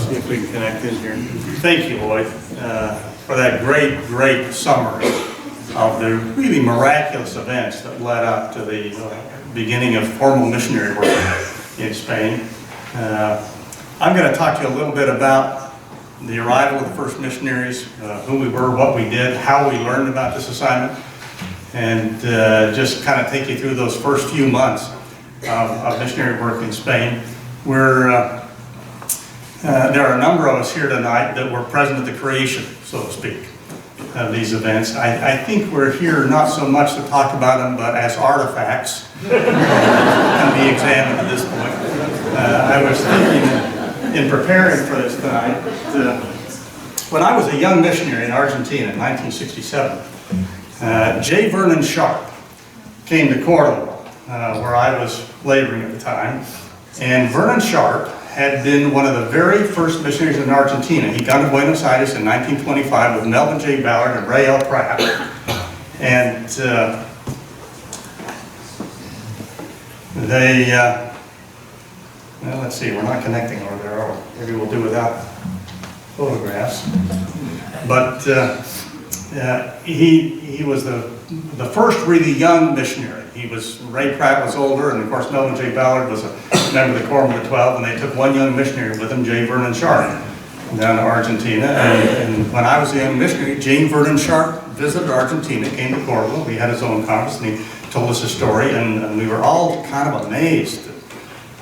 See if we can connect in here. Thank you, Lloyd, for that great summary of the really miraculous events that led up to the beginning of formal missionary work in Spain. I'm going to talk to you a little bit about the arrival of the first missionaries, who we were, what we did, how we learned about this assignment, and just kind of take you through those first few months of missionary work in Spain. There are a number of us here tonight that were present at the creation, so to speak, of these events. I think we're here not so much to talk about them, but as artifacts can be examined at this point. I was thinking in preparing for this tonight, when I was a young missionary in Argentina in 1967, J. Vernon Sharp came to Cordoba, where I was laboring at the time, and Vernon Sharp had been one of the very first missionaries in Argentina. He'd gone to Buenos Aires in 1925 with Melvin J. Ballard and Ray L. Pratt. And well, let's see, we're not connecting over there, or maybe we'll do without photographs. But he was the first really young missionary. Ray Pratt was older, and of course Melvin J. Ballard was a member of the Quorum of the 12, and they took one young missionary with them, J. Vernon Sharp, down to Argentina. And when I was a young missionary, J. Vernon Sharp visited Argentina, came to Cordoba. We had his own conference, and he told us his story, and we were all kind of amazed.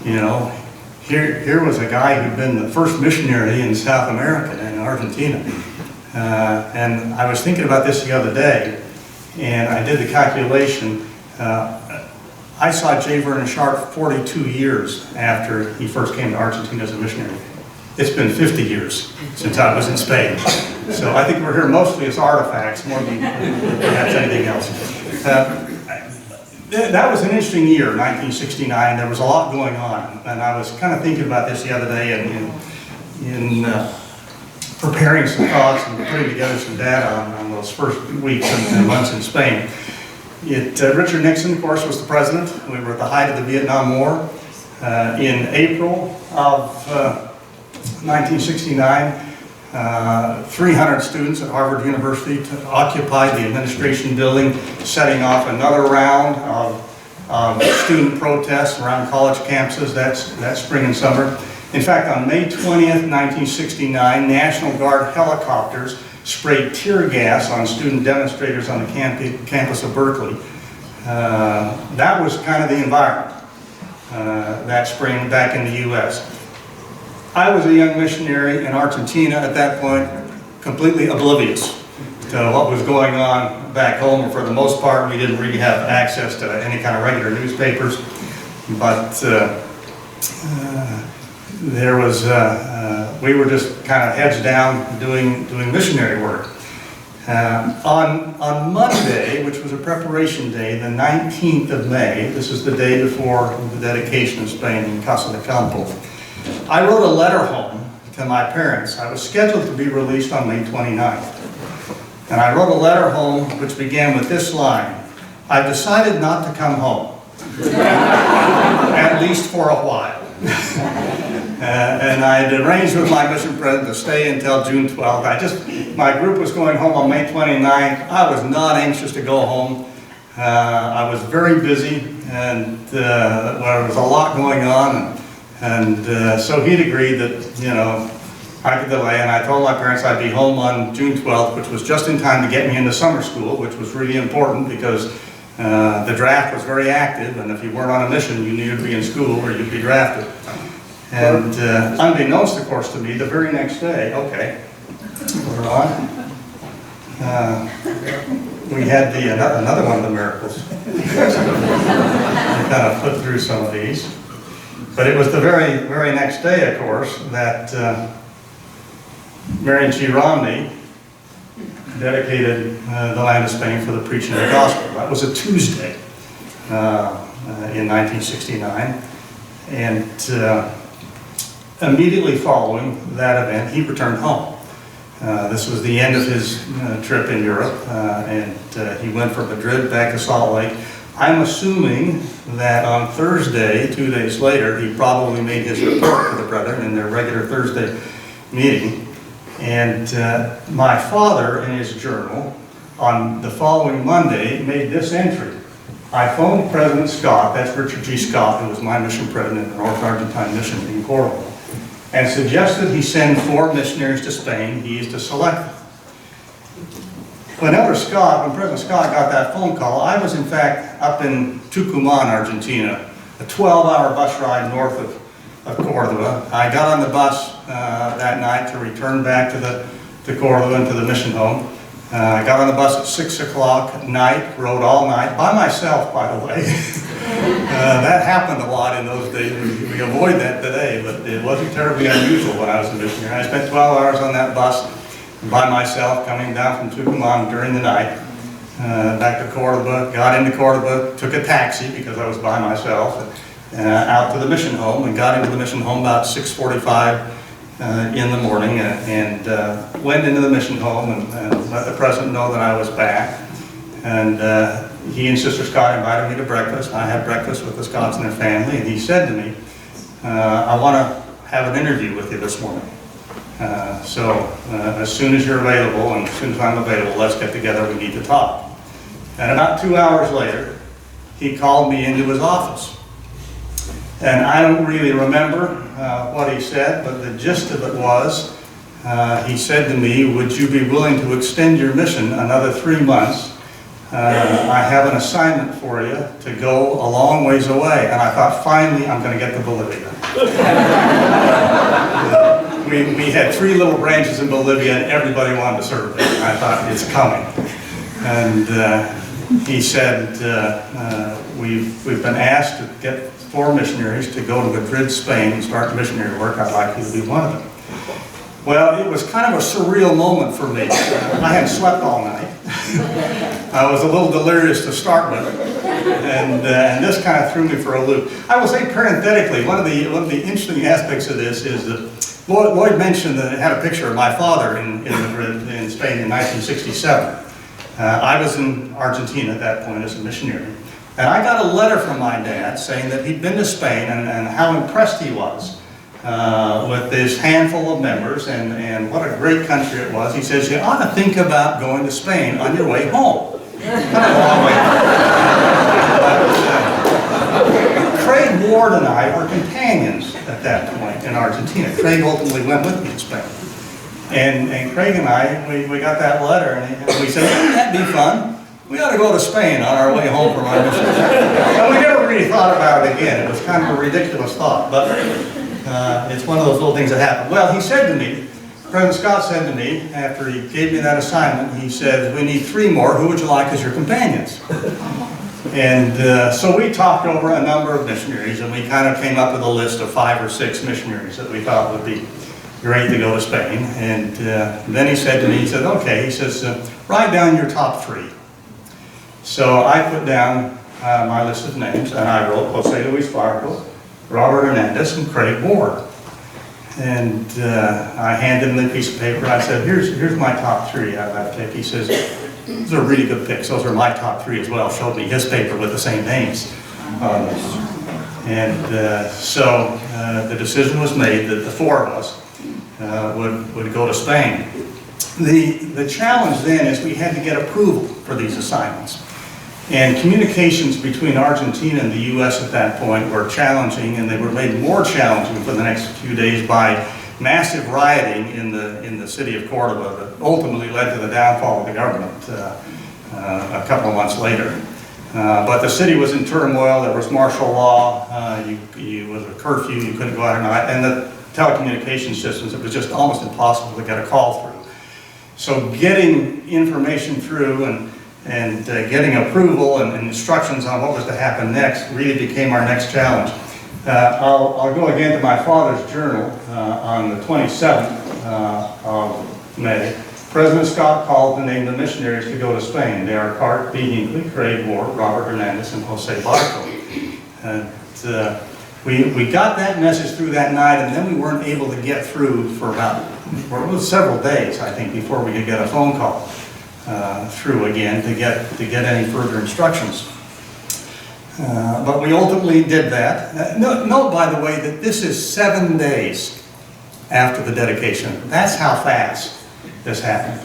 You know, here was a guy who'd been the first missionary in South America, in Argentina. And I was thinking about this the other day, and I did the calculation. I saw J. Vernon Sharp 42 years after he first came to Argentina as a missionary. It's been 50 years since I was in Spain. So I think we're here mostly as artifacts, more than perhaps anything else. That was an interesting year, 1969. There was a lot going on, and I was kind of thinking about this the other day in preparing some thoughts and putting together some data on those first weeks and months in Spain. Richard Nixon, of course, was the president. We were at the height of the Vietnam War. In April of 1969, 300 students at Harvard University occupied the administration building, setting off another round of student protests around college campuses that spring and summer. In fact, on May 20th, 1969, National Guard helicopters sprayed tear gas on student demonstrators on the campus of Berkeley. That was kind of the environment that spring back in the U.S. I was a young missionary in Argentina at that point, completely oblivious to what was going on back home. For the most part, we didn't really have access to any kind of regular newspapers, but there was, we were just kind of heads down doing missionary work. On Monday, which was a preparation day, the 19th of May, this is the day before the dedication of Spain in Casa de Campo, I wrote a letter home to my parents. I was scheduled to be released on May 29th. And I wrote a letter home which began with this line: I've decided not to come home, at least for a while. And I had arranged with my mission president to stay until June 12th. My group was going home on May 29th. I was not anxious to go home. I was very busy, and there was a lot going on. And so he'd agreed that, you know, I could delay, and I told my parents I'd be home on June 12th, which was just in time to get me into summer school, which was really important because the draft was very active, and if you weren't on a mission, you needed to be in school or you'd be drafted. And unbeknownst, of course, to me, the very next day, okay, we're on. We had another one of the miracles. We kind of flipped through some of these. But it was the very next day, of course, that Marion G. Romney dedicated the land of Spain for the preaching of the gospel. That was a Tuesday in 1969. And immediately following that event, he returned home. This was the end of his trip in Europe, and he went from Madrid back to Salt Lake. I'm assuming that on Thursday, 2 days later, he probably made his report to the brethren in their regular Thursday meeting. And my father, in his journal, on the following Monday, made this entry. I phoned President Scott, that's Richard G. Scott, who was my mission president in the North Argentine Mission in Cordoba, and suggested he send 4 missionaries to Spain. He is to select them. When President Scott got that phone call, I was in fact up in Tucumán, Argentina, a 12-hour bus ride north of Cordoba. I got on the bus that night to return back to Cordoba and to the mission home. I got on the bus at 6 o'clock at night, rode all night, by myself, by the way. That happened a lot in those days. We avoid that today, but it wasn't terribly unusual when I was a missionary. I spent 12 hours on that bus by myself, coming down from Tucumán during the night, back to Cordoba, got into Cordoba, took a taxi because I was by myself, out to the mission home, and got into the mission home about 6:45 in the morning, and went into the mission home and let the president know that I was back. And he and Sister Scott invited me to breakfast. I had breakfast with the Scotts and their family, and he said to me, I want to have an interview with you this morning. So as soon as you're available, and as soon as I'm available, let's get together, we need to talk. And about 2 hours later, he called me into his office. And I don't really remember what he said, but the gist of it was, he said to me, would you be willing to extend your mission another 3 months? I have an assignment for you to go a long ways away. And I thought, finally, I'm going to get to Bolivia. We had 3 little branches in Bolivia, and everybody wanted to serve there. I thought, it's coming. And he said, we've been asked to get 4 missionaries to go to Madrid, Spain, and start missionary work. I'd like you to be one of them. Well, it was kind of a surreal moment for me. I hadn't slept all night. I was a little delirious to start with, and this kind of threw me for a loop. I will say parenthetically, one of the interesting aspects of this is that Lloyd mentioned that it had a picture of my father in Madrid, in Spain, in 1967. I was in Argentina at that point as a missionary, and I got a letter from my dad saying that he'd been to Spain and how impressed he was with this handful of members and what a great country it was. He says, you ought to think about going to Spain on your way home. Kind of a long way home. Craig Ward and I were companions at that point in Argentina. Craig ultimately went with me to Spain. And Craig and I, we got that letter and we said, wouldn't that be fun? We ought to go to Spain on our way home from our mission. And we never really thought about it again. It was kind of a ridiculous thought, but it's one of those little things that happen. Well, he said to me, President Scott said to me, after he gave me that assignment, he said, we need 3 more. Who would you like as your companions? And so we talked over a number of missionaries, and we kind of came up with a list of 5 or 6 missionaries that we thought would be great to go to Spain. And then he said to me, he said, okay, he says, write down your top 3. So I put down my list of names, and I wrote Jose Luis Barco, Robert Hernandez, and Craig Ward. And I handed him the piece of paper. I said, here's my top 3 out of that pick. He says, those are really good picks. Those are my top 3 as well. Showed me his paper with the same names. So the decision was made that the 4 of us would go to Spain. The challenge then is we had to get approval for these assignments. And communications between Argentina and the U.S. at that point were challenging, and they were made more challenging for the next few days by massive rioting in the city of Cordoba that ultimately led to the downfall of the government a couple of months later. But the city was in turmoil. There was martial law. It was a curfew. You couldn't go out at night. And the telecommunications systems, it was just almost impossible to get a call through. So getting information through and getting approval and instructions on what was to happen next really became our next challenge. I'll go again to my father's journal on the 27th of May. President Scott called to name the missionaries to go to Spain. They are Cart B. Hinckley, Craig Ward, Robert Hernandez, and Jose Barco. We got that message through that night, and then we weren't able to get through for several days, I think, before we could get a phone call through again to get any further instructions. But we ultimately did that. Note, by the way, that this is 7 days after the dedication. That's how fast this happened.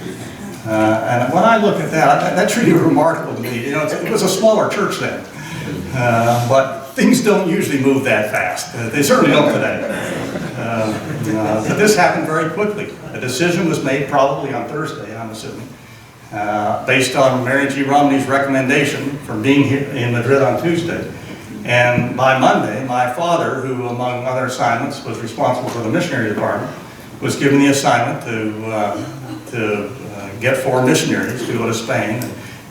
And when I look at that, that's really remarkable to me. You know, it was a smaller church then, but things don't usually move that fast. They certainly don't today. But this happened very quickly. A decision was made probably on Thursday, I'm assuming, based on Mary G. Romney's recommendation from being here in Madrid on Tuesday. And by Monday, my father, who among other assignments was responsible for the missionary department, was given the assignment to get 4 missionaries to go to Spain.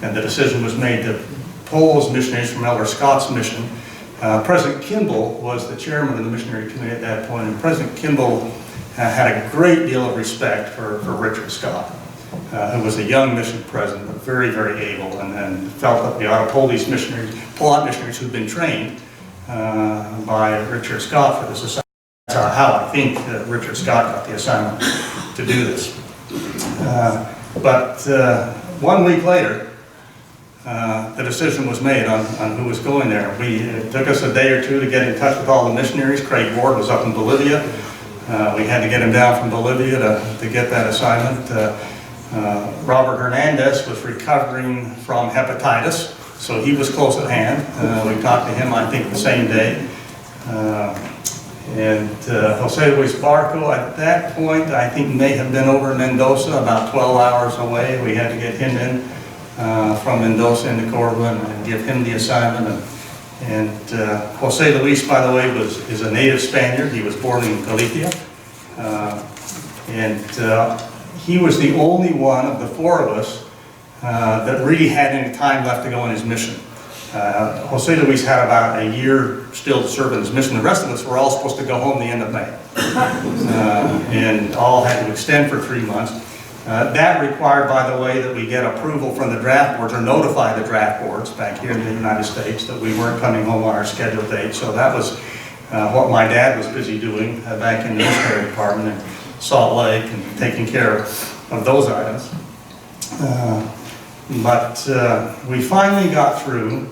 And the decision was made to pull those missionaries from Elder Scott's mission. President Kimball was the chairman of the missionary committee at that point, and President Kimball had a great deal of respect for Richard Scott, who was a young mission president, but very, very able, and then felt that we ought to pull these missionaries, pull out missionaries who'd been trained by Richard Scott for this assignment. That's how I think Richard Scott got the assignment to do this. But 1 week later, the decision was made on who was going there. It took us a day or two to get in touch with all the missionaries. Craig Ward was up in Bolivia. We had to get him down from Bolivia to get that assignment. Robert Hernandez was recovering from hepatitis, so he was close at hand. We talked to him, I think, the same day. And Jose Luis Barco, at that point, I think may have been over in Mendoza, about 12 hours away. We had to get him in from Mendoza into Cordoba and give him the assignment. And Jose Luis, by the way, is a native Spaniard. He was born in Galicia. He was the only one of the 4 of us that really had any time left to go on his mission. Jose Luis had about a year still to serve in his mission. The rest of us were all supposed to go home the end of May. And all had to extend for 3 months. That required, by the way, that we get approval from the draft boards or notify the draft boards back here in the United States that we weren't coming home on our scheduled date. So that was what my dad was busy doing back in the missionary department in Salt Lake and taking care of those items. But we finally got through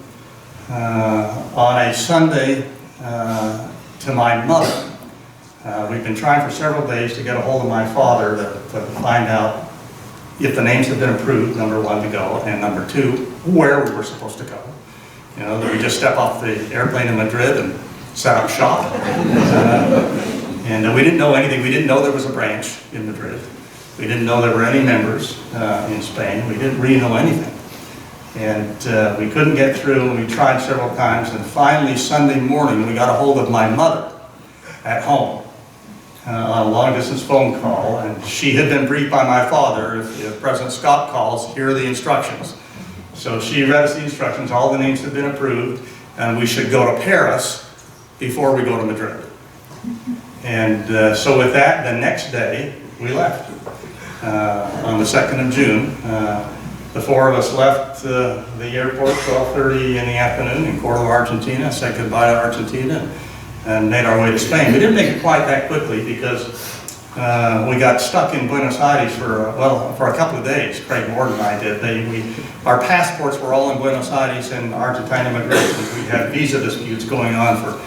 on a Sunday to my mother. We've been trying for several days to get a hold of my father to find out if the names have been approved, number 1, to go, and number 2, where we were supposed to go. You know, that we just step off the airplane in Madrid and set up shop. And we didn't know anything. We didn't know there was a branch in Madrid. We didn't know there were any members in Spain. We didn't really know anything. And we couldn't get through, and we tried several times, and finally Sunday morning we got a hold of my mother at home on a long-distance phone call, and she had been briefed by my father, if President Scott calls, here are the instructions. So she read us the instructions, all the names had been approved, and we should go to Paris before we go to Madrid. And so with that, the next day, we left. On the 2nd of June, the 4 of us left the airport 12:30 in the afternoon in Cordoba, Argentina, said goodbye to Argentina, and made our way to Spain. We didn't make it quite that quickly because we got stuck in Buenos Aires for a couple of days. Craig Ward and I did. Our passports were all in Buenos Aires and Argentine immigration. We had visa disputes going on for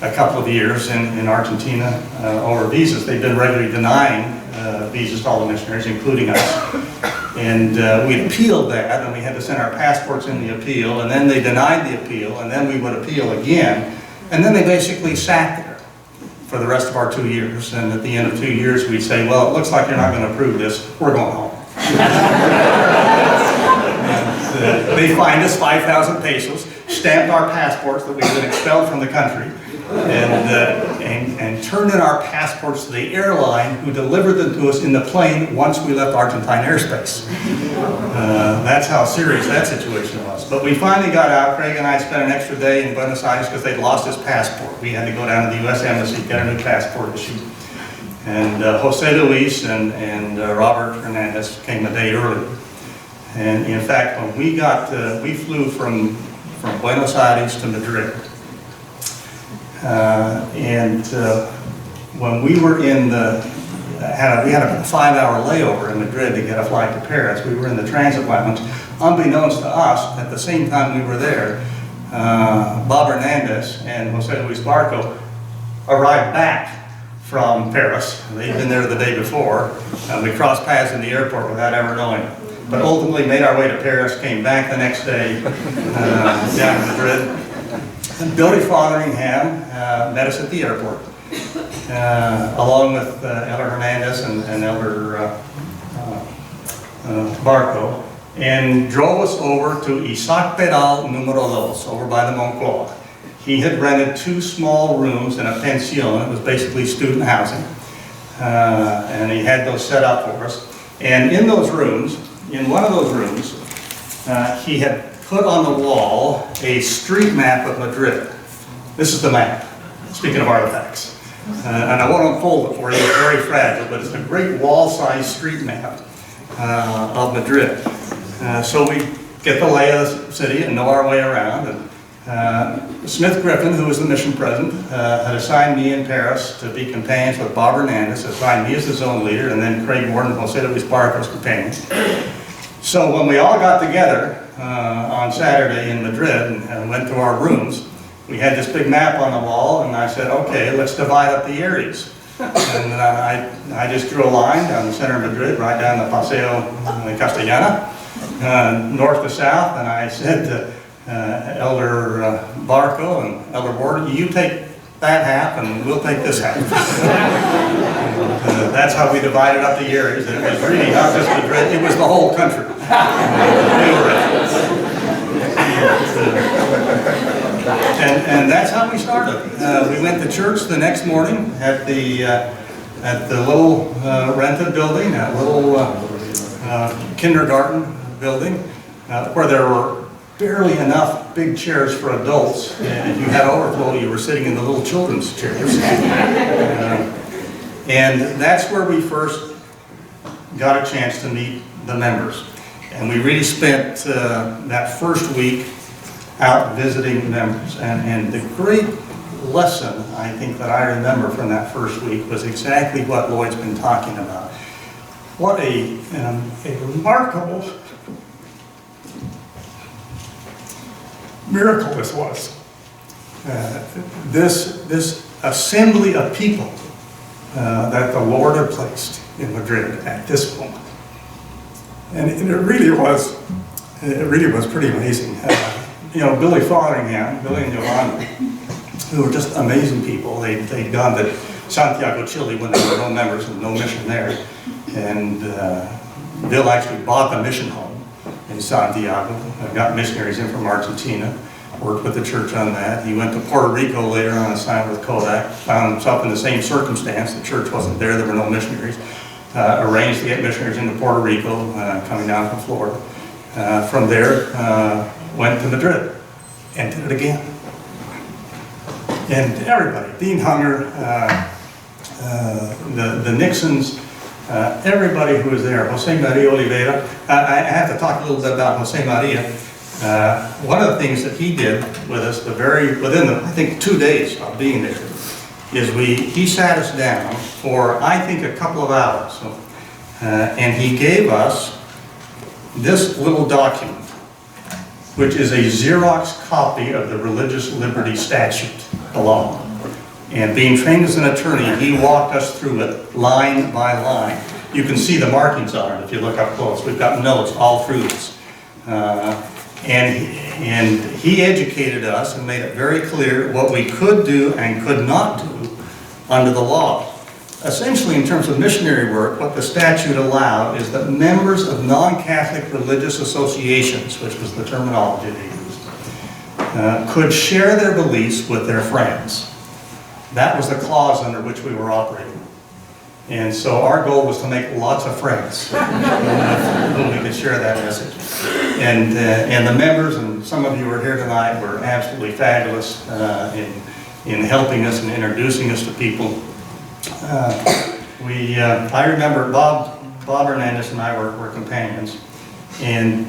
a couple of years in Argentina over visas. They've been regularly denying visas to all the missionaries, including us. And we appealed that, and we had to send our passports in the appeal, and then they denied the appeal, and then we would appeal again, and then they basically sat there for the rest of our 2 years. And at the end of 2 years, we'd say, well, it looks like you're not going to approve this. We're going home. They fined us 5,000 pesos, stamped our passports that we had been expelled from the country, and turned in our passports to the airline, who delivered them to us in the plane once we left Argentine airspace. That's how serious that situation was. But we finally got out. Craig and I spent an extra day in Buenos Aires because they'd lost his passport. We had to go down to the U.S. Embassy, get a new passport issued. And Jose Luis and Robert Hernandez came a day early. And in fact, when we flew from Buenos Aires to Madrid. When we were we had a 5-hour layover in Madrid to get a flight to Paris. We were in the transit lounge. Unbeknownst to us, at the same time we were there, Bob Hernandez and Jose Luis Barco arrived back from Paris. They'd been there the day before. We crossed paths in the airport without ever knowing it. But ultimately made our way to Paris, came back the next day down to Madrid. And Billy Fotheringham met us at the airport, along with Elder Hernandez and Elder Barco, and drove us over to Isaac Peral Número 2, over by the Moncloa. He had rented 2 small rooms in a pension. It was basically student housing. And he had those set up for us. And in those rooms, in one of those rooms, he had put on the wall a street map of Madrid. This is the map, speaking of artifacts. And I won't unfold it for you, it's very fragile, but it's a great wall-sized street map of Madrid. So we get the lay of the city and know our way around. And Smith Griffin, who was the mission president, had assigned me in Paris to be companions with Bob Hernandez, assigned me as his own leader, and then Craig Ward and Jose Luis Barco's companions. So when we all got together on Saturday in Madrid and went to our rooms, we had this big map on the wall, and I said, okay, let's divide up the areas. And I just drew a line down the center of Madrid, right down the Paseo Castellana, north to south, and I said to Elder Barco and Elder Ward, you take that half and we'll take this half. That's how we divided up the areas. And it was really not just Madrid, it was the whole country. And that's how we started. We went to church the next morning at the little rented building, that little kindergarten building, where there were barely enough big chairs for adults. And if you had overflow, you were sitting in the little children's chairs. And that's where we first got a chance to meet the members. And we really spent that first week out visiting members. And the great lesson, I think, that I remember from that first week was exactly what Lloyd's been talking about. What a remarkable miracle this was. This assembly of people that the Lord had placed in Madrid at this moment. And it really was pretty amazing. You know, Billy Fotheringham, Billy and Yolanda, who were just amazing people. They'd gone to Santiago, Chile when there were no members and no mission there. And Bill actually bought the mission home in Santiago. Got missionaries in from Argentina, worked with the church on that. He went to Puerto Rico later on assignment with Kodak, found himself in the same circumstance. The church wasn't there were no missionaries. Arranged to get missionaries into Puerto Rico, coming down from Florida. From there, went to Madrid and did it again. And everybody, Dean Hunger, the Nixons, everybody who was there, Jose Maria Oliveira. I have to talk a little bit about Jose Maria. One of the things that he did with us, within I think 2 days of being there, is he sat us down for, I think, a couple of hours. And he gave us this little document, which is a Xerox copy of the Religious Liberty Statute, the law. And being trained as an attorney, he walked us through it line by line. You can see the markings on it if you look up close. We've got notes all through this. And he educated us and made it very clear what we could do and could not do under the law. Essentially, in terms of missionary work, what the statute allowed is that members of non-Catholic religious associations, which was the terminology they used, could share their beliefs with their friends. That was the clause under which we were operating. And so our goal was to make lots of friends whom we could share that message. And the members, and some of you who are here tonight, were absolutely fabulous in helping us and introducing us to people. I remember Bob Hernandez and I were companions, and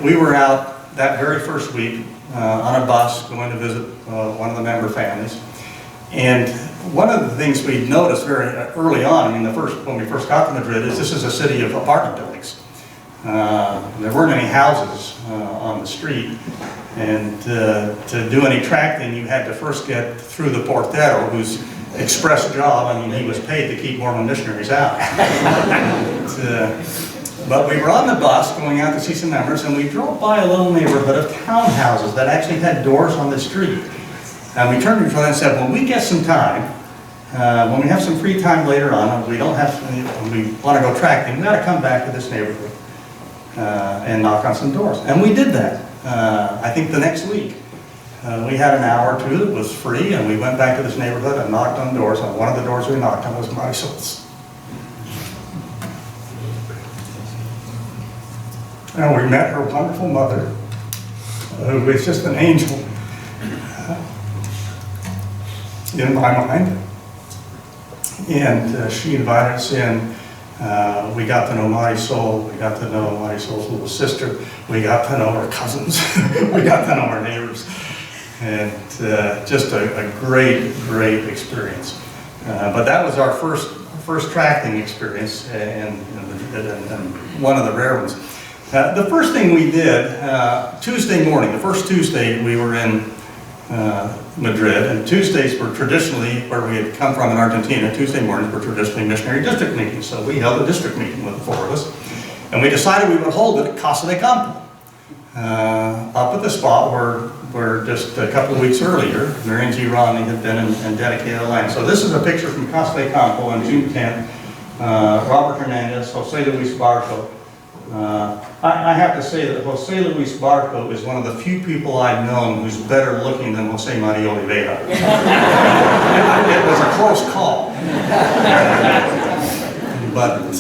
we were out that very first week on a bus going to visit one of the member families. And one of the things we noticed very early on, when we first got to Madrid, is this is a city of apartment buildings. There weren't any houses on the street, and to do any tracking, you had to first get through the portero, who's a express job. I mean, he was paid to keep Mormon missionaries out. But we were on the bus going out to see some members, and we drove by a little neighborhood of townhouses that actually had doors on the street. And we turned to each other and said, when we get some time, when we have some free time later on, and we don't have, we want to go tracking, we got to come back to this neighborhood and knock on some doors. And we did that. I think the next week. We had an hour or two that was free, and we went back to this neighborhood and knocked on doors. And one of the doors we knocked on was Marisol's. And we met her wonderful mother, who was just an angel in my mind. And she invited us in. We got to know Marisol. We got to know Marisol's little sister. We got to know her cousins. We got to know her neighbors. And just a great, great experience. But that was our first tracting experience, and one of the rare ones. The first thing we did, Tuesday morning, the first Tuesday we were in Madrid, and Tuesdays were traditionally, where we had come from in Argentina, Tuesday mornings were traditionally missionary district meetings. So we held a district meeting with the four of us, and we decided we would hold it at Casa de Campo, up at the spot where just a couple of weeks earlier, Marion G. Romney had been and dedicated land. So this is a picture from Casa de Campo on June 10th. Robert Hernandez, Jose Luis Barco. I have to say that Jose Luis Barco is one of the few people I've known who's better looking than Jose Maria Oliveira. It was a close call. But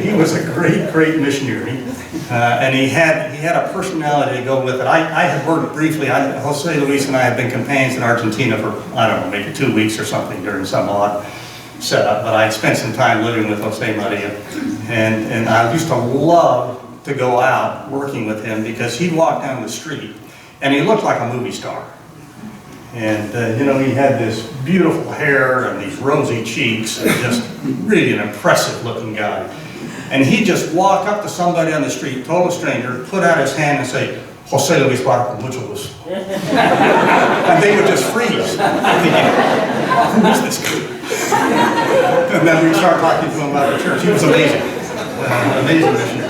he was a great, great missionary. And he had a personality to go with it. I had worked briefly, Jose Luis and I had been companions in Argentina for, I don't know, maybe 2 weeks or something during some odd setup, but I'd spent some time living with Jose Maria. And I used to love to go out working with him because he'd walk down the street and he looked like a movie star. And he had this beautiful hair and these rosy cheeks and just really an impressive looking guy. And he'd just walk up to somebody on the street, total stranger, put out his hand and say, Jose Luis Barco, mucho gusto. And they would just freeze, thinking, who is this guy? And then we'd start talking to him about the church. He was amazing. Amazing missionary.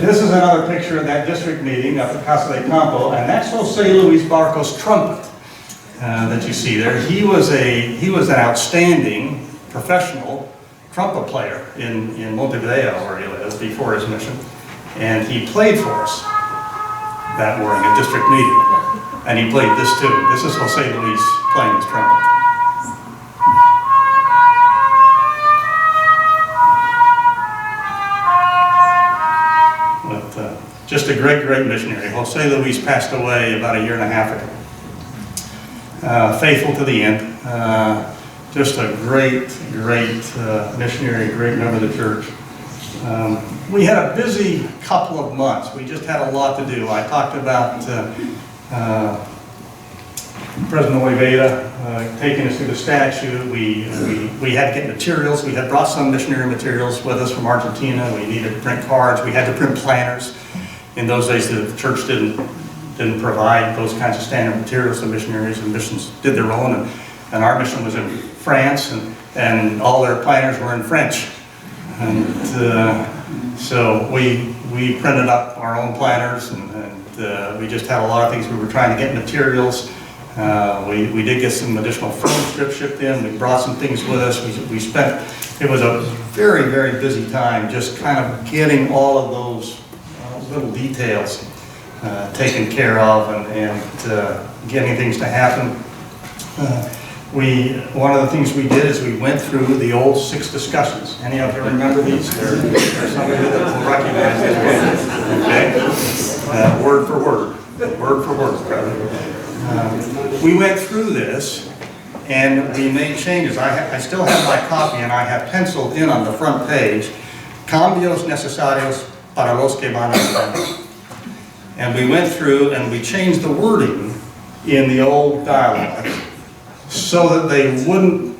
This is another picture of that district meeting up at Casa de Campo, and that's Jose Luis Barco's trumpet that you see there. He was an outstanding professional trumpet player in Montevideo, where he lived before his mission, and he played for us that morning at district meeting, and he played this tune. This is Jose Luis playing his trumpet. Just a great, great missionary. Jose Luis passed away about 1.5 years ago. Faithful to the end. Just a great, great missionary, great member of the church. We had a busy couple of months. We just had a lot to do. I talked about President Oliveira taking us through the statute. We had to get materials. We had brought some missionary materials with us from Argentina. We needed to print cards. We had to print planners. In those days, the church didn't provide those kinds of standard materials to missionaries, and missions did their own. And our mission was in France, and all their planners were in French. And so we printed up our own planners, and we just had a lot of things. We were trying to get materials. We did get some additional film strips shipped in. We brought some things with us. It was a very, very busy time just kind of getting all of those little details taken care of and getting things to happen. One of the things we did is we went through the old 6 discussions. Any of you remember these? There's somebody that will recognize this. Okay? Word for word. Word for word, brother. We went through this and we made changes. I still have my copy, and I have penciled in on the front page, cambios necesarios para los que van a España. And we went through and we changed the wording in the old dialogue so that they wouldn't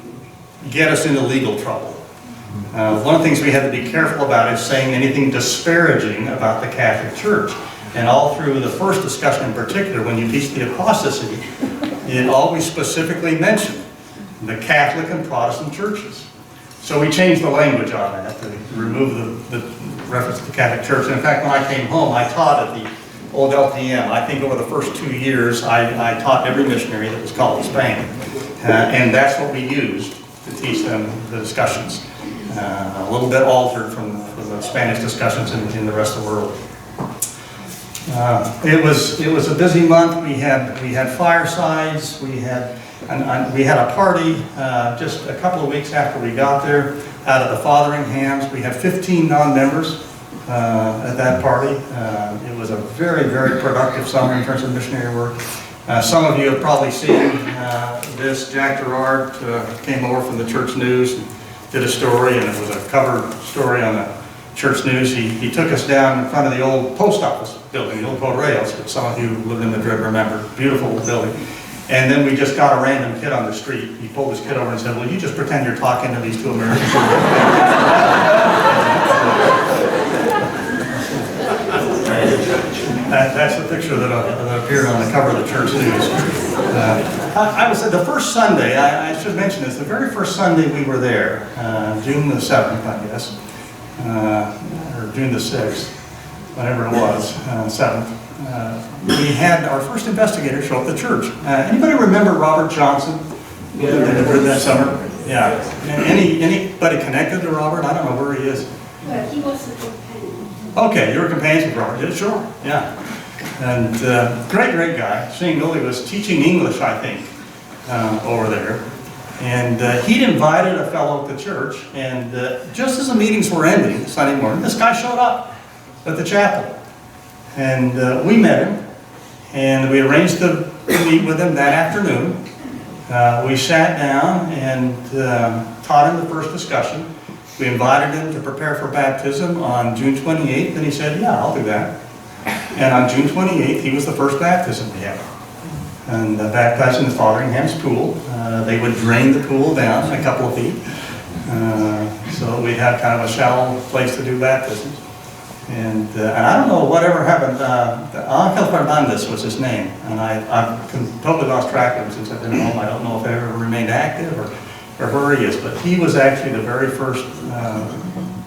get us into legal trouble. One of the things we had to be careful about is saying anything disparaging about the Catholic Church. And all through the first discussion in particular, when you teach the apostasy, it always specifically mentioned the Catholic and Protestant churches. So we changed the language on that to remove the reference to the Catholic Church. And in fact, when I came home, I taught at the old LPM. I think over the first 2 years, I taught every missionary that was called to Spain. And that's what we used to teach them the discussions. A little bit altered from the Spanish discussions in the rest of the world. It was a busy month. We had firesides. We had a party just a couple of weeks after we got there out of the Fathering Hams. We had 15 non-members at that party. It was a very, very productive summer in terms of missionary work. Some of you have probably seen this. Jack Gerard came over from the Church News and did a story, and it was a cover story on the Church News. He took us down in front of the old post office building, the old Correos, that some of you who lived in Madrid remember. Beautiful building. And then we just got a random kid on the street. He pulled his kid over and said, "Well, you just pretend you're talking to these two Americans." That's the picture that appeared on the cover of the Church News. I would say the first Sunday, I should mention this, the very first Sunday we were there, June the 7th, I guess, or June the 6th, whatever it was, 7th, we had our first investigator show up at the church. Anybody remember Robert Johnson? Yeah, that summer? Yeah. Anybody connected to Robert? I don't know where he is. Well, he was a companion. Okay, you were companions with Robert. Yeah, sure. Yeah. And great guy. Hinckley was teaching English, I think, over there. And he'd invited a fellow to church, and just as the meetings were ending Sunday morning, this guy showed up at the chapel. And we met him, and we arranged to meet with him that afternoon. We sat down and taught him the first discussion. We invited him to prepare for baptism on June 28th, and he said, "Yeah, I'll do that." And on June 28th, he was the first baptism we had. And baptized in the Fathering Hams pool. They would drain the pool down a couple of feet. So we had kind of a shallow place to do baptisms. And I don't know whatever happened. Angel Fernandez was his name. And I've totally lost track of him since I've been home. I don't know if he ever remained active or where he is. But he was actually the very first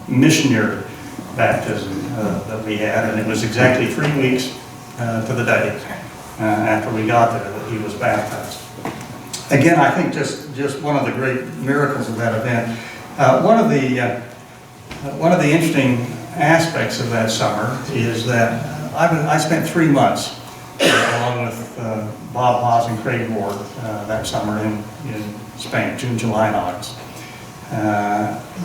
missionary baptism that we had. And it was exactly 3 weeks to the day after we got there that he was baptized. Again, I think just one of the great miracles of that event. One of the interesting aspects of that summer is that I spent 3 months along with Bob Haas and Craig Ward that summer in Spain, June, July, and August.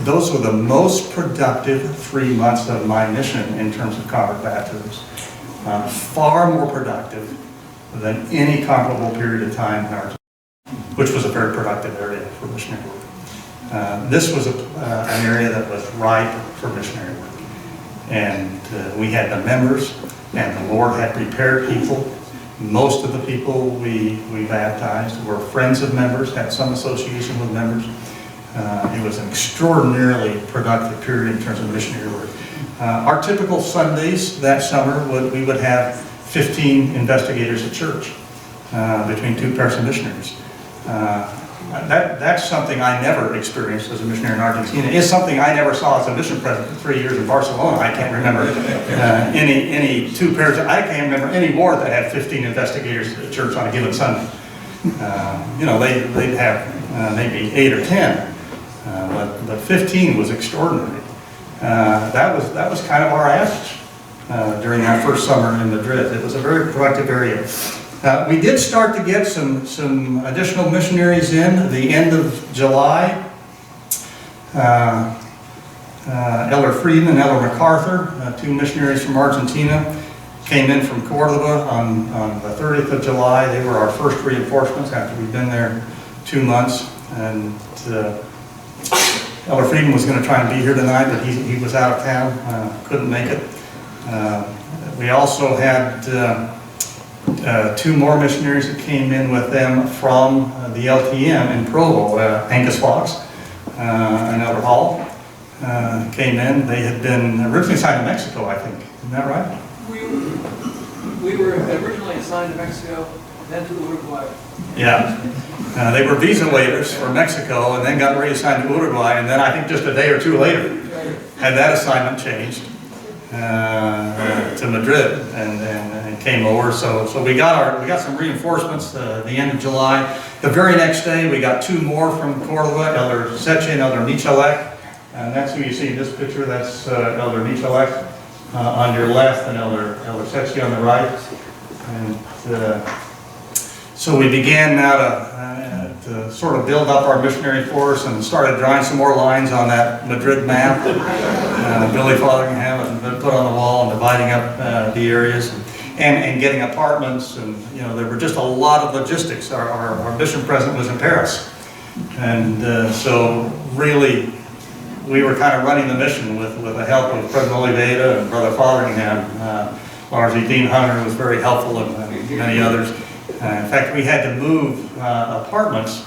Those were the most productive 3 months of my mission in terms of convert baptisms. Far more productive than any comparable period of time in our, which was a very productive area for missionary work. This was an area that was ripe for missionary work. And we had the members, and the Lord had prepared people. Most of the people we baptized were friends of members, had some association with members. It was an extraordinarily productive period in terms of missionary work. Our typical Sundays that summer, we would have 15 investigators at church between 2 pairs of missionaries. That's something I never experienced as a missionary in Argentina. It's something I never saw as a mission president for 3 years in Barcelona. I can't remember any 2 pairs. I can't remember any ward that had 15 investigators at church on a given Sunday. They'd have maybe 8 or 10, but 15 was extraordinary. That was kind of our average during that first summer in Madrid. It was a very productive area. We did start to get some additional missionaries in at the end of July. Elder Friedman and Elder MacArthur, 2 missionaries from Argentina, came in from Cordoba on the 30th of July. They were our first reinforcements after we'd been there 2 months. And Elder Friedman was going to try and be here tonight, but he was out of town, couldn't make it. We also had 2 more missionaries that came in with them from the LTM in Provo. Angus Fox and Elder Hall came in. They had been originally signed in Mexico, I think. Isn't that right? We were originally assigned to Mexico, then to Uruguay. Yeah. They were visa waiters for Mexico and then got reassigned to Uruguay, and then I think just a day or two later had that assignment changed to Madrid and came over. So we got some reinforcements the end of July. The very next day we got two more from Cordoba, Elder Seche and Elder Michalek. And that's who you see in this picture. That's Elder Michalek on your left and Elder Seche on the right. And so we began now to sort of build up our missionary force and started drawing some more lines on that Madrid map. Billy Fotheringham had put on the wall and dividing up the areas and getting apartments, and there were just a lot of logistics. Our mission president was in Paris, and so really we were kind of running the mission with the help of President Oliveira and Brother Fotheringham. Largely Dean Hunter was very helpful, and many others. In fact, we had to move apartments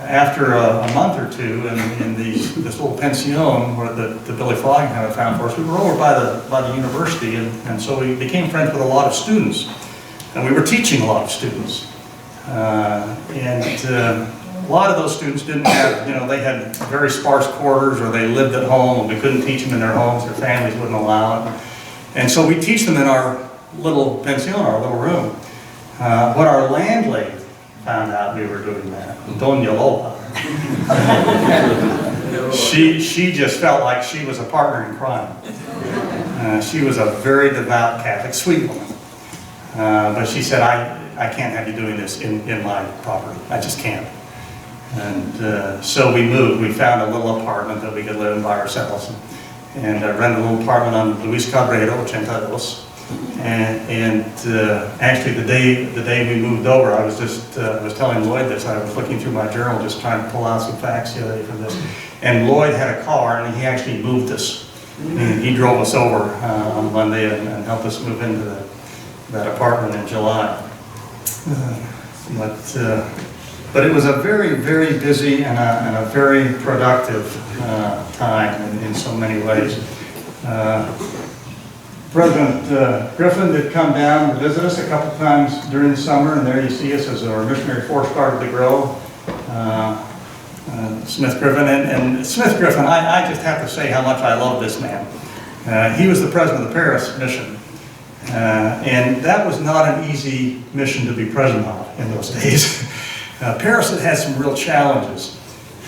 after a month or two in this little pension where the Billy Fotheringham had found for us. We were over by the university, and so we became friends with a lot of students, and we were teaching a lot of students. And a lot of those students didn't have, they had very sparse quarters, or they lived at home, and we couldn't teach them in their homes. Their families wouldn't allow it. And so we teach them in our little pension, our little room. When our landlady found out we were doing that, Doña Lola, she just felt like she was a partner in crime. She was a very devout Catholic, sweet woman. But she said, I can't have you doing this in my property. I just can't. And so we moved. We found a little apartment that we could live in by ourselves, and rented a little apartment on Luis Cabrera, 82. And actually the day we moved over, I was telling Lloyd this. I was looking through my journal, just trying to pull out some facts the other day from this. And Lloyd had a car, and he actually moved us. And he drove us over on Monday and helped us move into that apartment in July. But it was a very, very busy and a very productive time in so many ways. President Griffin did come down to visit us a couple times during the summer, and there you see us as our missionary force started to grow. Smith Griffin, and Smith Griffin, I just have to say how much I love this man. He was the president of the Paris mission, and that was not an easy mission to be president of in those days. Paris had some real challenges.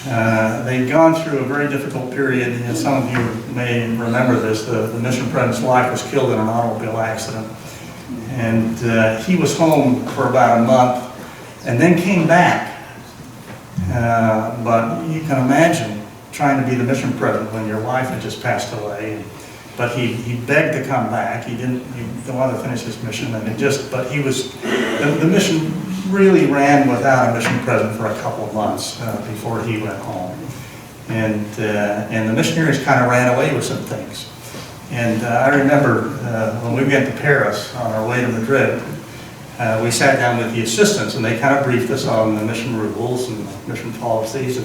They'd gone through a very difficult period, and some of you may remember this. The mission president's wife was killed in an automobile accident, and he was home for about a month and then came back. But you can imagine trying to be the mission president when your wife had just passed away. But he begged to come back. He didn't want to finish his mission, and the mission really ran without a mission president for a couple of months before he went home. And the missionaries kind of ran away with some things. And I remember when we went to Paris on our way to Madrid, we sat down with the assistants, and they kind of briefed us on the mission rules and mission policies.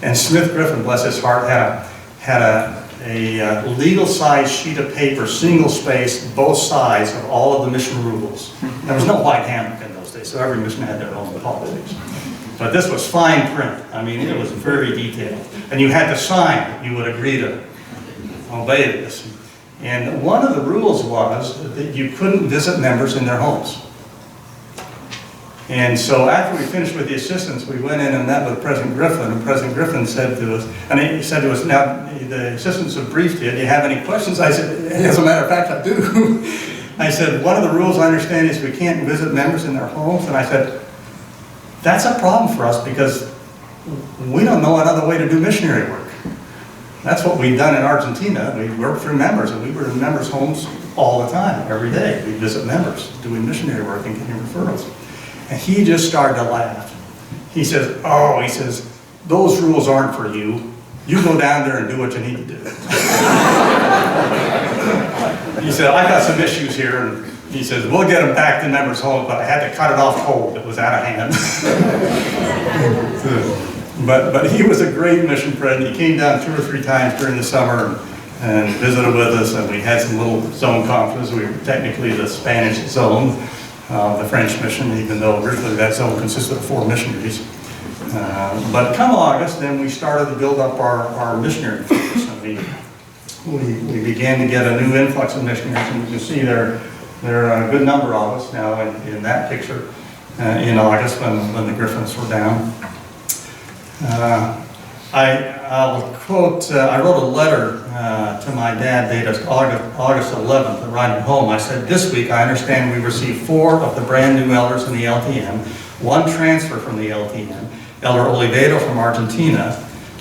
And Smith Griffin, bless his heart, had a legal-size sheet of paper, single-spaced, both sides of all of the mission rules. There was no white handbook in those days, so every mission had their own policies. But this was fine print. I mean, it was very detailed. And you had to sign that you would agree to obey this. And one of the rules was that you couldn't visit members in their homes. And so after we finished with the assistants, we went in and met with President Griffin, and President Griffin said to us, now the assistants have briefed you, do you have any questions? I said, as a matter of fact, I do. I said, one of the rules I understand is we can't visit members in their homes, and I said, that's a problem for us because we don't know another way to do missionary work. That's what we've done in Argentina. We worked through members, and we were in members' homes all the time, every day. We visit members, doing missionary work and getting referrals. And he just started to laugh. He says, those rules aren't for you. You go down there and do what you need to do. He said, I got some issues here. And he says, we'll get them back to members' homes, but I had to cut it off cold. It was out of hand. But he was a great mission president. He came down 2 or 3 times during the summer and visited with us, and we had some little zone conferences. We were technically the Spanish zone of the French mission, even though originally that zone consisted of 4 missionaries. But come August, then we started to build up our missionary focus, and we began to get a new influx of missionaries, and you can see there are a good number of us now in that picture in August when the Griffins were down. I'll quote, I wrote a letter to my dad dated August 11th, and writing home, I said, "This week I understand we received 4 of the brand new elders in the LTM, 1 transfer from the LTM, Elder Olivedo from Argentina,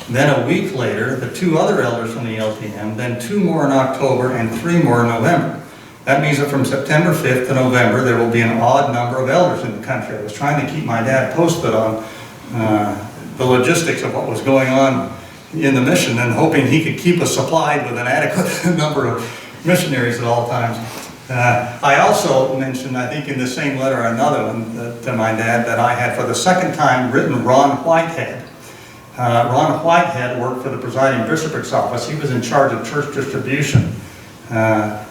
then a week later, the 2 other elders from the LTM, then 2 more in October and 3 more in November. That means that from September 5th to November, there will be an odd number of elders in the country." I was trying to keep my dad posted on the logistics of what was going on in the mission and hoping he could keep us supplied with an adequate number of missionaries at all times. I also mentioned, I think in the same letter, another one to my dad, that I had for the second time written Ron Whitehead. Ron Whitehead worked for the presiding bishoprics office. He was in charge of church distribution,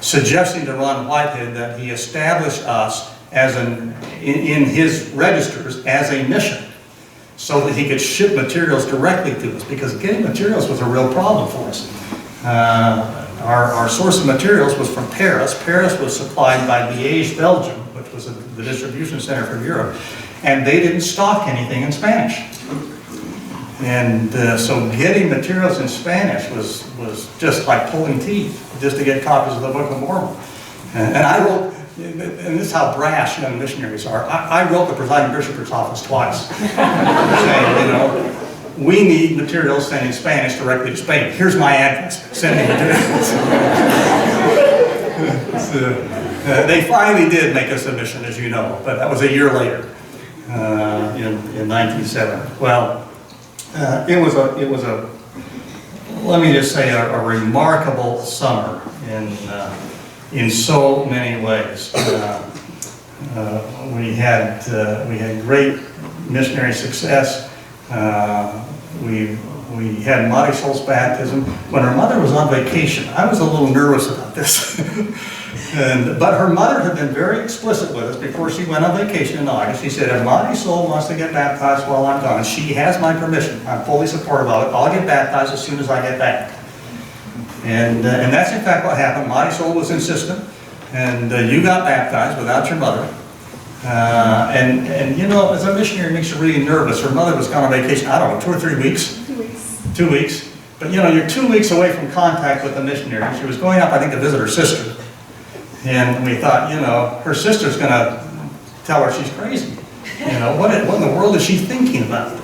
suggesting to Ron Whitehead that he establish us as in his registers as a mission, so that he could ship materials directly to us, because getting materials was a real problem for us. Our source of materials was from Paris. Paris was supplied by Liège, Belgium, which was the distribution center for Europe, and they didn't stock anything in Spanish. And so getting materials in Spanish was just like pulling teeth, just to get copies of the Book of Mormon. And I wrote, and this is how brash young missionaries are, I wrote the presiding bishoprics office twice, saying, we need materials sent in Spanish directly to Spain. Here's my address. Send me materials. They finally did make us a mission, as you know, but that was a year later, in 1970. Well, it was a let me just say a remarkable summer in so many ways. We had great missionary success. We had Marisol's baptism. When her mother was on vacation, I was a little nervous about this. But her mother had been very explicit with us before she went on vacation in August. She said, if Marisol wants to get baptized while I'm gone, she has my permission. I'm fully supportive of it. I'll get baptized as soon as I get back. And that's in fact what happened. Marisol was insistent, and you got baptized without your mother. And as a missionary, it makes you really nervous. Her mother was gone on vacation, I don't know, 2 or 3 weeks? 2 weeks. 2 weeks. But you're 2 weeks away from contact with the missionary. She was going up, I think, to visit her sister. And we thought, her sister's going to tell her she's crazy. What in the world is she thinking about?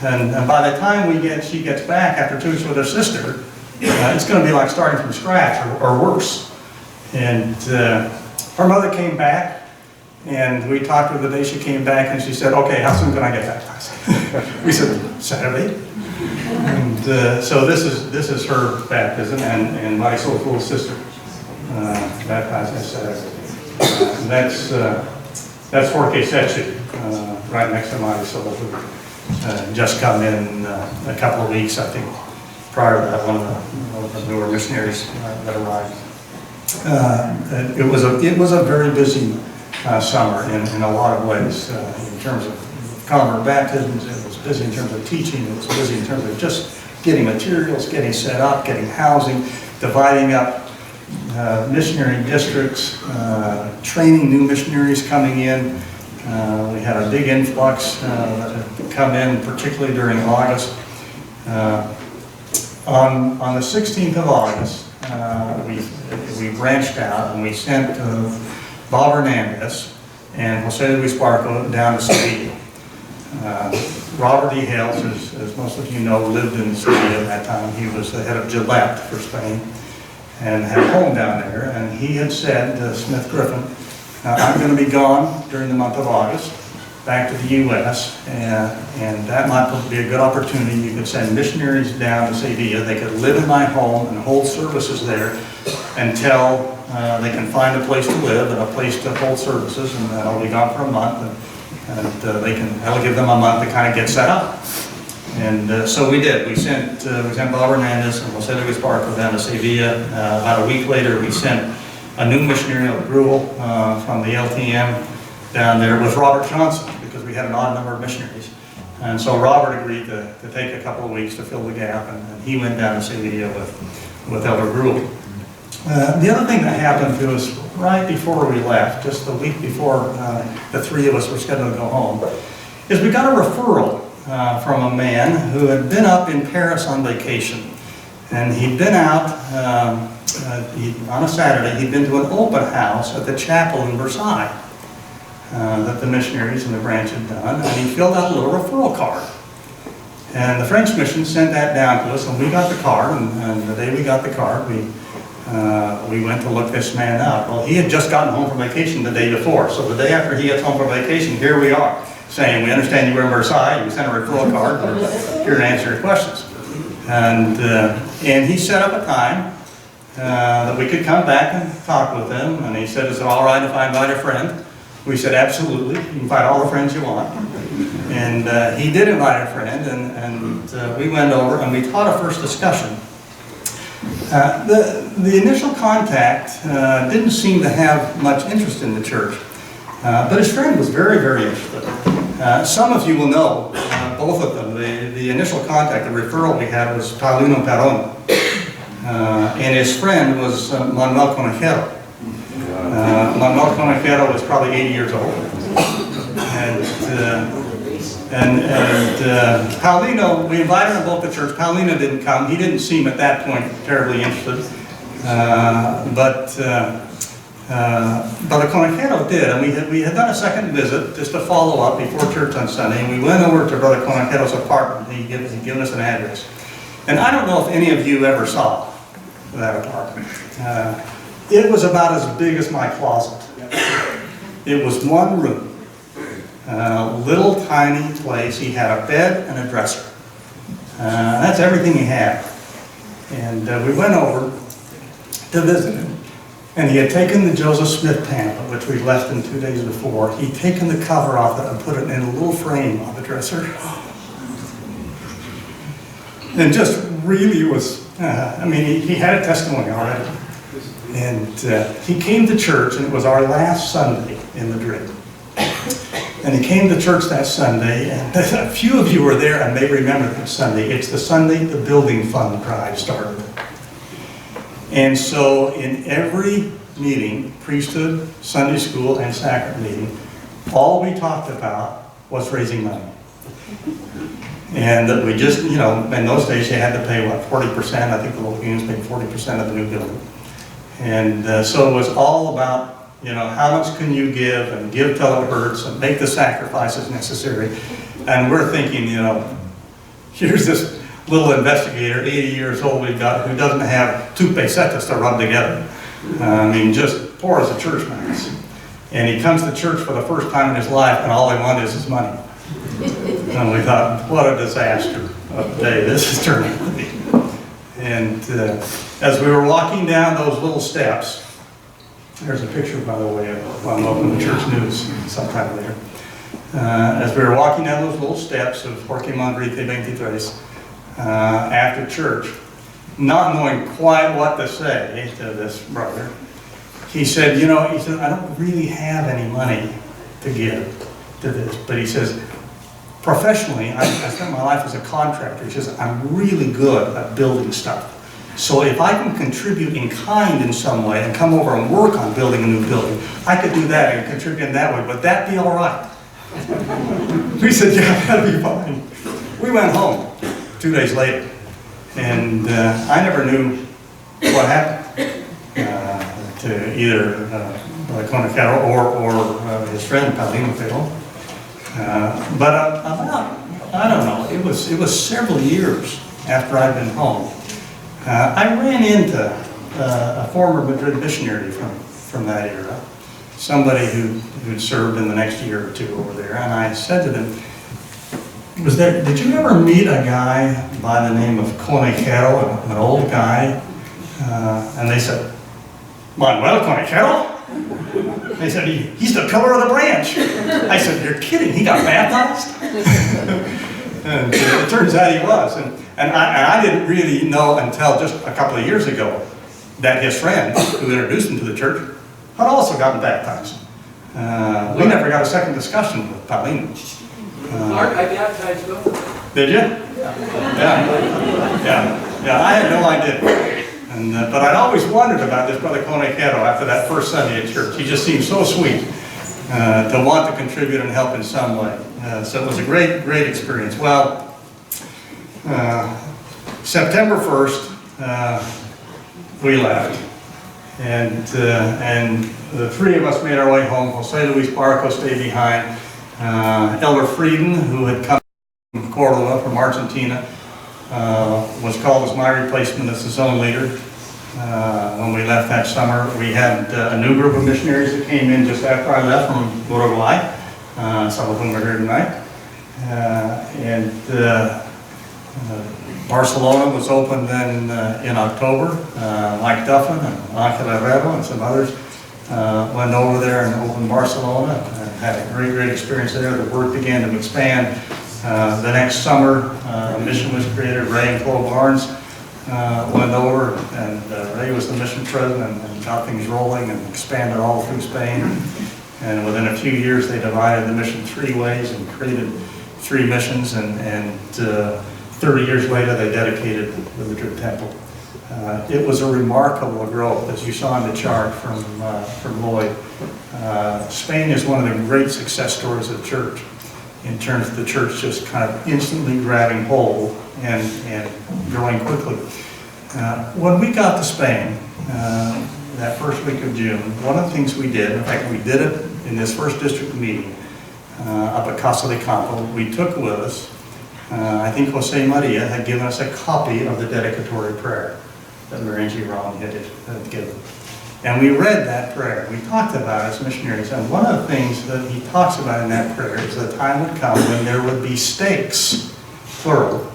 And by the time she gets back after 2 weeks with her sister, it's going to be like starting from scratch or worse. And her mother came back, and we talked to her the day she came back, and she said, okay, how soon can I get baptized? We said, Saturday. And so this is her baptism, and Marisol's little sister baptized this Saturday. And that's Jorge Sechu, right next to Marisol, who just come in a couple of weeks, I think, prior to that, one of the newer missionaries that arrived. It was a very busy summer in a lot of ways. In terms of convert baptisms, it was busy in terms of teaching, it was busy in terms of just getting materials, getting set up, getting housing, dividing up missionary districts, training new missionaries coming in. We had a big influx that had come in, particularly during August. On the 16th of August, we branched out and we sent Bob Hernandez and Jose Luis Barco down to Sevilla. Robert E. Hales, as most of you know, lived in Sevilla at that time. He was the head of Gillette for Spain and had a home down there. And he had said to Smith Griffin, I'm going to be gone during the month of August, back to the U.S., and that might be a good opportunity. You could send missionaries down to Sevilla. They could live in my home and hold services there until they can find a place to live and a place to hold services, and I'll be gone for a month, and that'll give them a month to kind of get set up. And so we did. We sent Bob Hernandez and Jose Luis Barco down to Sevilla. About a week later, we sent a new missionary, Gruel, from the LTM down there with Robert Johnson, because we had an odd number of missionaries. And so Robert agreed to take a couple of weeks to fill the gap, and he went down to Sevilla with Elder Gruel. The other thing that happened to us right before we left, just a week before the three of us were scheduled to go home, is we got a referral from a man who had been up in Paris on vacation. And he'd been out on a Saturday, he'd been to an open house at the chapel in Versailles that the missionaries in the branch had done, and he filled out a little referral card. And the French mission sent that down to us, and we got the card, and the day we got the card, we went to look this man up. Well, he had just gotten home from vacation the day before, so the day after he gets home from vacation, here we are, saying, we understand you were in Versailles, we sent a referral card, we're here to answer your questions. And he set up a time that we could come back and talk with him, and he said, is it all right if I invite a friend? We said, absolutely, you can invite all the friends you want. And he did invite a friend, and we went over and we taught a first discussion. The initial contact didn't seem to have much interest in the church, but his friend was very, very interested. Some of you will know, both of them. The initial contact, the referral we had was Paulino Perón, and his friend was Manuel Conejero. Manuel Conejero was probably 80 years old. And Paulino, we invited them both to church. Paulino didn't come. He didn't seem at that point terribly interested. But Brother Conejero did, and we had done a second visit just to follow up before church on Sunday, and we went over to Brother Conejero's apartment. He'd given us an address. And I don't know if any of you ever saw that apartment. It was about as big as my closet. It was one room, little tiny place. He had a bed and a dresser. That's everything he had. And we went over to visit him. And he had taken the Joseph Smith pamphlet, which we left him 2 days before. He'd taken the cover off it and put it in a little frame on the dresser. And just really was, he had a testimony already. And he came to church, and it was our last Sunday in Madrid. And he came to church that Sunday, and a few of you were there and may remember that Sunday. It's the Sunday the building fund drive started. And so in every meeting, priesthood, Sunday school, and sacrament meeting, all we talked about was raising money. And that we just, in those days you had to pay, 40%? I think the local unions paid 40% of the new building. And so it was all about, how much can you give, and give till it hurts, and make the sacrifices necessary. And we're thinking, here's this little investigator, 80 years old we've got, who doesn't have two pesetas to rub together. Just poor as a church mouse. And he comes to church for the first time in his life, and all he wants is his money. And we thought, what a disaster of a day this is turning out to be. And as we were walking down those little steps, there's a picture, by the way, of Welcome to Church News sometime later. As we were walking down those little steps of Jorge Manrique 23, after church, not knowing quite what to say to this brother, he said, I don't really have any money to give to this, but he says, professionally, I spent my life as a contractor. He says, I'm really good at building stuff. So if I can contribute in kind in some way and come over and work on building a new building, I could do that and contribute in that way. Would that be all right? We said, yeah, that'd be fine. We went home 2 days later, and I never knew what happened to either Conejero or his friend Paulino Perón. But about, I don't know, it was several years after I'd been home. I ran into a former Madrid missionary from that era, somebody who'd served in the next year or two over there, and I said to them, did you ever meet a guy by the name of Conejero, an old guy? And they said, Manuel Conejero? They said, he's the pillar of the branch. I said, you're kidding, he got baptized? And it turns out he was. And I didn't really know until just a couple of years ago that his friend, who introduced him to the church, had also gotten baptized. We never got a second discussion with Paulina. Mark, I baptized both of them. Did you? Yeah, I had no idea. And, but I'd always wondered about this Brother Conequero after that first Sunday at church. He just seemed so sweet to want to contribute and help in some way. So it was a great experience. Well, September 1st, we left. And the three of us made our way home. Jose Luis Barco stayed behind. Elder Frieden, who had come from Cordova, from Argentina, was called as my replacement as the zone leader. When we left that summer, we had a new group of missionaries that came in just after I left from Uruguay, some of whom are here tonight. Barcelona was opened then in October. Mike Duffin and Ángel Herrero and some others went over there and opened Barcelona and had a great experience there. The work began to expand. The next summer, a mission was created. Ray and Chloe Barnes went over, and Ray was the mission president and got things rolling and expanded all through Spain. And within a few years, they divided the mission 3 ways and created 3 missions. And 30 years later, they dedicated the Madrid Temple. It was a remarkable growth, as you saw in the chart from Lloyd. Spain is one of the great success stories of the church, in terms of the church just kind of instantly grabbing hold and growing quickly. When we got to Spain, that first week of June, one of the things we did, in fact we did it in this first district meeting up at Casa de Campo, we took with us, I think Jose Maria had given us a copy of the dedicatory prayer that Mary G. Ron had given. And we read that prayer. We talked about it as missionaries. And one of the things that he talks about in that prayer is the time would come when there would be stakes, plural,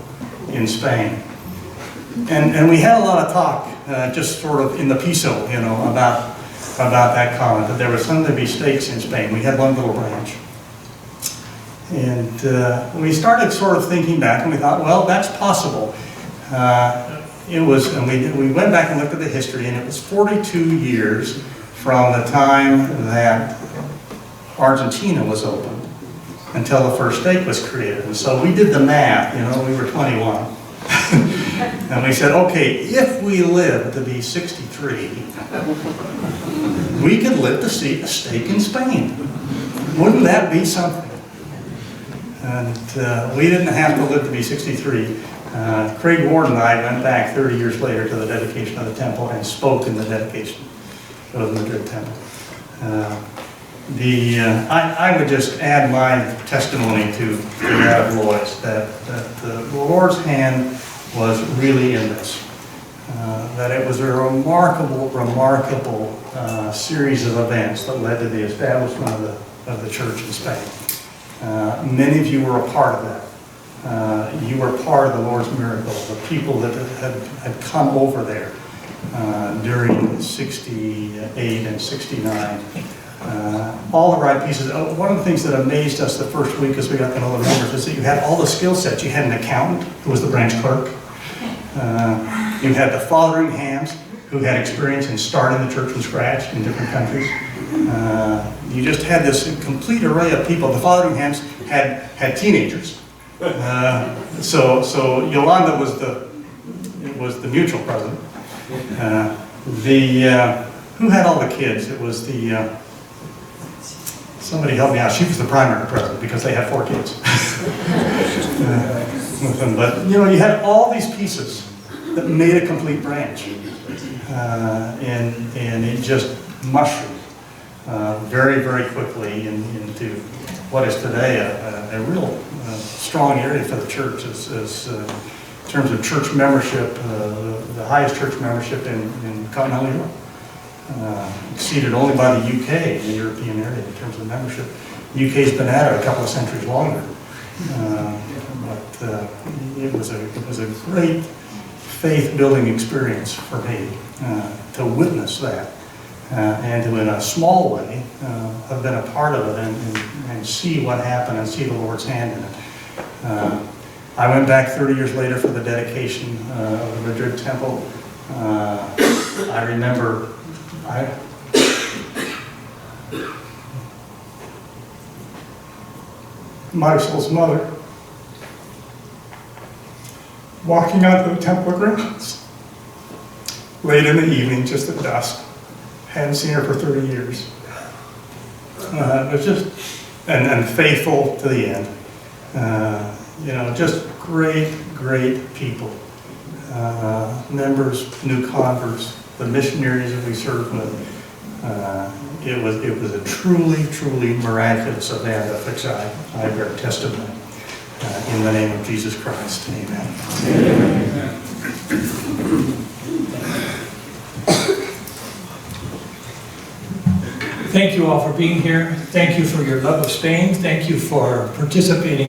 in Spain. And we had a lot of talk, just sort of in the piso, you know, about that comment, that there was going to be stakes in Spain. We had one little branch. And we started sort of thinking back, and we thought, well, that's possible. And we went back and looked at the history, and it was 42 years from the time that Argentina was opened until the first stake was created. And so we did the math, you know, we were 21. And we said, okay, if we live to be 63, we could live to see a stake in Spain. Wouldn't that be something? And we didn't have to live to be 63. Craig Ward and I went back 30 years later to the dedication of the temple and spoke in the dedication of the Madrid Temple. I would just add my testimony to that of Lloyd's, that the Lord's hand was really in this. That it was a remarkable series of events that led to the establishment of the church in Spain. Many of you were a part of that. You were part of the Lord's miracle, the people that had come over there during 68 and 69. All the right pieces. One of the things that amazed us the first week as we got to know the members is that you had all the skill sets. You had an accountant who was the branch clerk. You had the Fotheringhams who had experience in starting the church from scratch in different countries. You just had this complete array of people. The Fotheringhams had teenagers. So Yolanda was the mutual president. Who had all the kids? It was somebody help me out. She was the primary president because they had 4 kids. But you know, you had all these pieces that made a complete branch, and it just mushroomed very quickly into what is today a real strong area for the church in terms of church membership, the highest church membership in continental Europe, exceeded only by the UK in the European area in terms of membership. The UK's been at it a couple of centuries longer, but it was a great faith-building experience for me to witness that. And to, in a small way, have been a part of it and see what happened and see the Lord's hand in it. I went back 30 years later for the dedication of the Madrid Temple. I remember, Marisol's mother walking onto the temple grounds late in the evening, just at dusk. Hadn't seen her for 30 years. It was just, and faithful to the end. You know, just great, great people. Members, new converts, the missionaries that we served with. It was a truly, truly miraculous event of which I bear testimony. In the name of Jesus Christ, amen. Thank you all for being here. Thank you for your love of Spain. Thank you for participating.